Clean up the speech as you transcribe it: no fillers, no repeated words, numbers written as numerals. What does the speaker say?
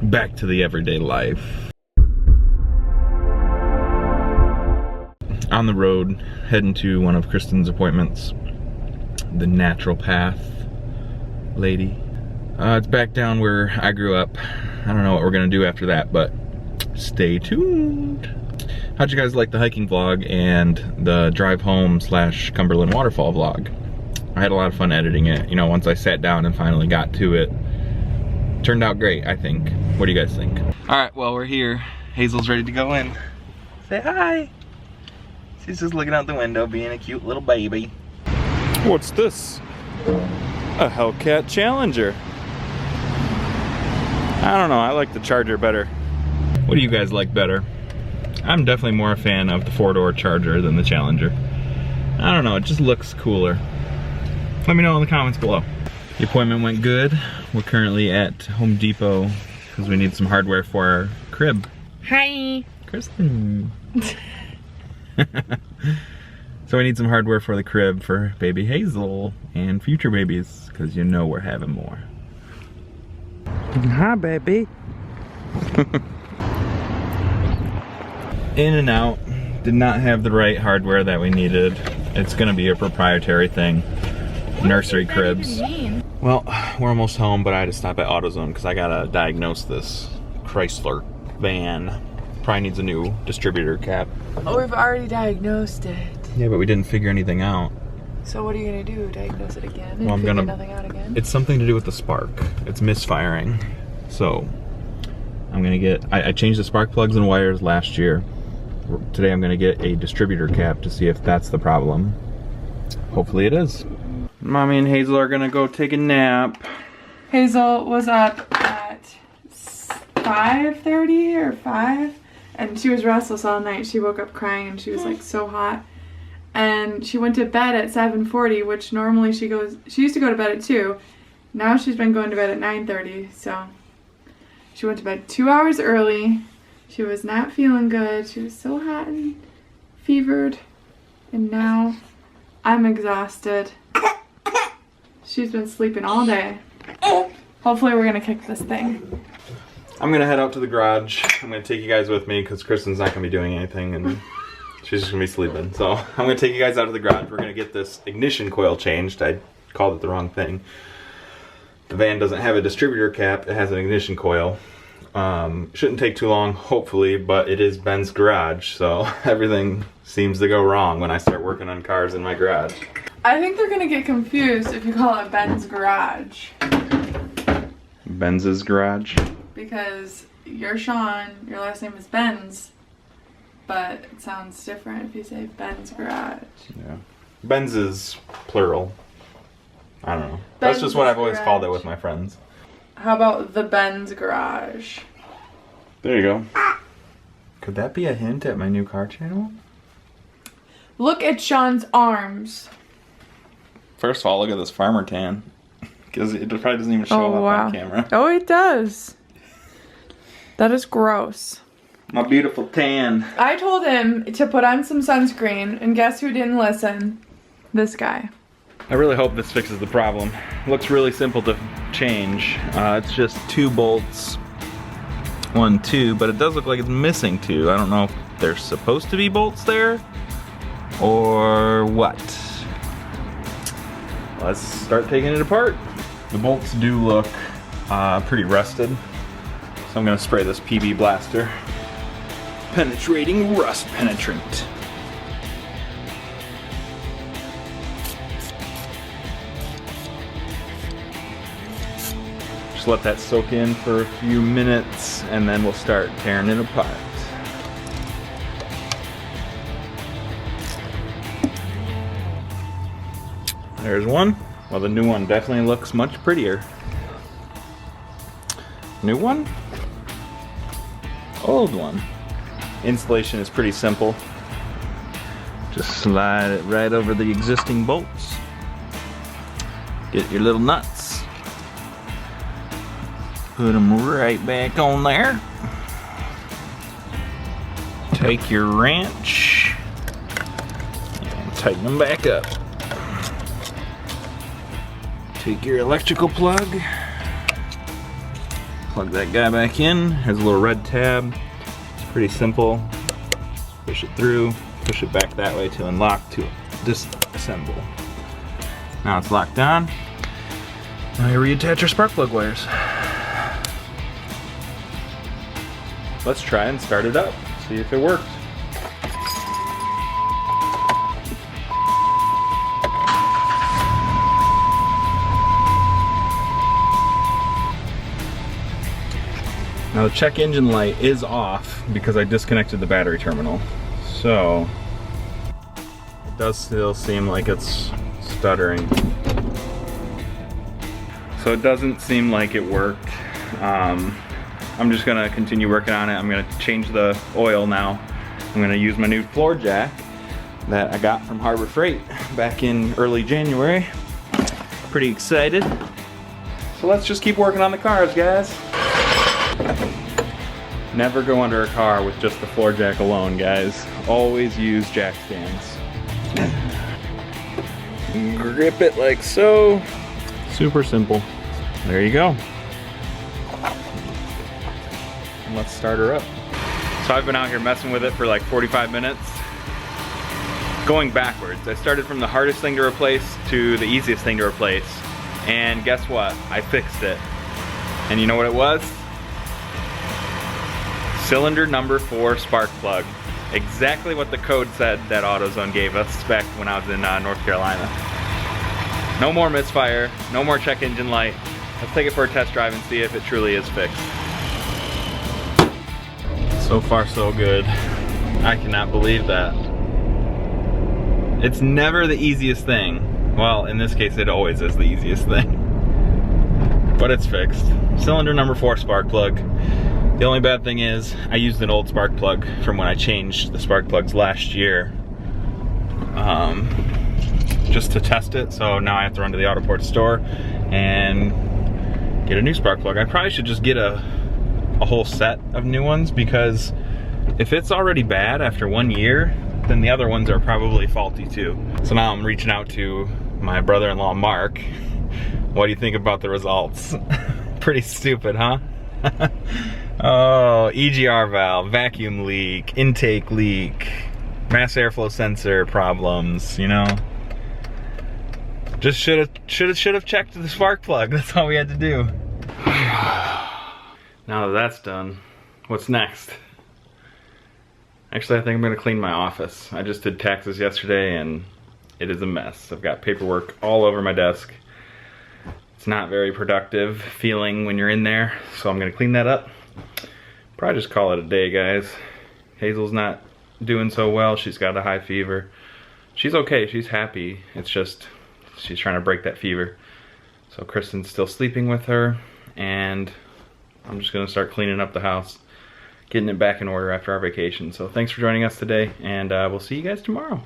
back to the everyday life. On the road, heading to one of Kristen's appointments. The natural path lady. It's back down where I grew up. I don't know what we're gonna do after that, but stay tuned. How'd you guys like the hiking vlog and the drive home / Cumberland waterfall vlog? I had a lot of fun editing it. You know, once I sat down and finally got to it. Turned out great, I think. What do you guys think? All right, well, we're here. Hazel's ready to go in. Say hi. She's just looking out the window, being a cute little baby. What's this? A Hellcat Challenger. I don't know, I like the Charger better. What do you guys like better? I'm definitely more a fan of the 4-door Charger than the Challenger. I don't know, it just looks cooler. Let me know in the comments below. The appointment went good. We're currently at Home Depot because we need some hardware for our crib. Hi. Kristen. So we need some hardware for the crib for baby Hazel and future babies because you know we're having more. Hi, baby. In and out. Did not have the right hardware that we needed. It's gonna be a proprietary thing. Nursery cribs. Well, we're almost home, but I had to stop at AutoZone because I gotta diagnose this Chrysler van. Probably needs a new distributor cap. Oh, we've already diagnosed it. Yeah, but we didn't figure anything out. So what are you gonna do? Diagnose it again? And well, I'm figure gonna. Nothing out again? It's something to do with the spark. It's misfiring. So I'm gonna get. I changed the spark plugs and wires last year. Today I'm gonna get a distributor cap to see if that's the problem. Hopefully it is. Mommy and Hazel are gonna go take a nap. Hazel was up at 5:30 or 5, and she was restless all night. She woke up crying and she was like so hot. And she went to bed at 7:40, which normally she used to go to bed at 2. Now she's been going to bed at 9:30, so she went to bed 2 hours early. She was not feeling good. She was so hot and fevered. And now I'm exhausted. She's been sleeping all day. Hopefully we're gonna kick this thing. I'm gonna head out to the garage. I'm gonna take you guys with me because Kristen's not gonna be doing anything and she's just gonna be sleeping. So I'm gonna take you guys out to the garage. We're gonna get this ignition coil changed. I called it the wrong thing. The van doesn't have a distributor cap. It has an ignition coil. Shouldn't take too long, hopefully, but it is Ben's garage, so everything seems to go wrong when I start working on cars in my garage. I think they're gonna get confused if you call it Ben's garage. Benz's garage? Because you're Shaun, your last name is Benz, but it sounds different if you say Ben's garage. Yeah. Benz is plural. I don't know. Ben's That's just what I've always garage. called it with my friends. How about the Ben's garage? There you go. Could that be a hint at my new car channel? Look at Shaun's arms. First of all, look at this farmer tan. Because it probably doesn't even show up on camera. Oh, it does. That is gross. My beautiful tan. I told him to put on some sunscreen, and guess who didn't listen? This guy. I really hope this fixes the problem. Looks really simple to change. It's just 2 bolts. 1, 2, but it does look like it's missing 2. I don't know if there's supposed to be bolts there or what. Let's start taking it apart. The bolts do look pretty rusted, so I'm gonna spray this PB Blaster. Penetrating rust penetrant. Just let that soak in for a few minutes and then we'll start tearing it apart. There's one. Well, the new one definitely looks much prettier. New one? Old one. Installation is pretty simple. Just slide it right over the existing bolts. Get your little nuts. Put them right back on there. Take your wrench and tighten them back up. Take your electrical plug Plug that guy back in. Has a little red tab. It's pretty simple. Push it through, push it back that way to unlock, to disassemble. Now it's locked on. Now you reattach your spark plug wires. Let's try and start it up, see if it works. Now the check engine light is off because I disconnected the battery terminal. So it does still seem like it's stuttering. So it doesn't seem like it worked. I'm just gonna continue working on it. I'm gonna change the oil now. I'm gonna use my new floor jack that I got from Harbor Freight back in early January. Pretty excited. So let's just keep working on the cars, guys. Never go under a car with just the floor jack alone, guys. Always use jack stands. Grip it like so. Super simple. There you go. And let's start her up. So I've been out here messing with it for like 45 minutes. Going backwards. I started from the hardest thing to replace to the easiest thing to replace. And guess what? I fixed it. And you know what it was? Cylinder number 4 spark plug. Exactly what the code said that AutoZone gave us back when I was in North Carolina. No more misfire, no more check engine light. Let's take it for a test drive and see if it truly is fixed. So far so good. I cannot believe that. It's never the easiest thing. Well, in this case it always is the easiest thing. But it's fixed. Cylinder number 4 spark plug. The only bad thing is I used an old spark plug from when I changed the spark plugs last year just to test it, so now I have to run to the Autoport store and get a new spark plug. I probably should just get a whole set of new ones, because if it's already bad after 1 year, then the other ones are probably faulty too. So now I'm reaching out to my brother-in-law Mark. What do you think about the results? Pretty stupid, huh? Oh, EGR valve, vacuum leak, intake leak, mass airflow sensor problems, you know? Just should have checked the spark plug. That's all we had to do. Now that that's done, what's next? Actually, I think I'm gonna clean my office. I just did taxes yesterday and it is a mess. I've got paperwork all over my desk. It's not very productive feeling when you're in there, so I'm gonna clean that up. Probably just call it a day, guys. Hazel's not doing so well. She's got a high fever. She's okay, she's happy. It's just, she's trying to break that fever. So Kristen's still sleeping with her, and I'm just gonna start cleaning up the house, getting it back in order after our vacation. So thanks for joining us today, and we'll see you guys tomorrow.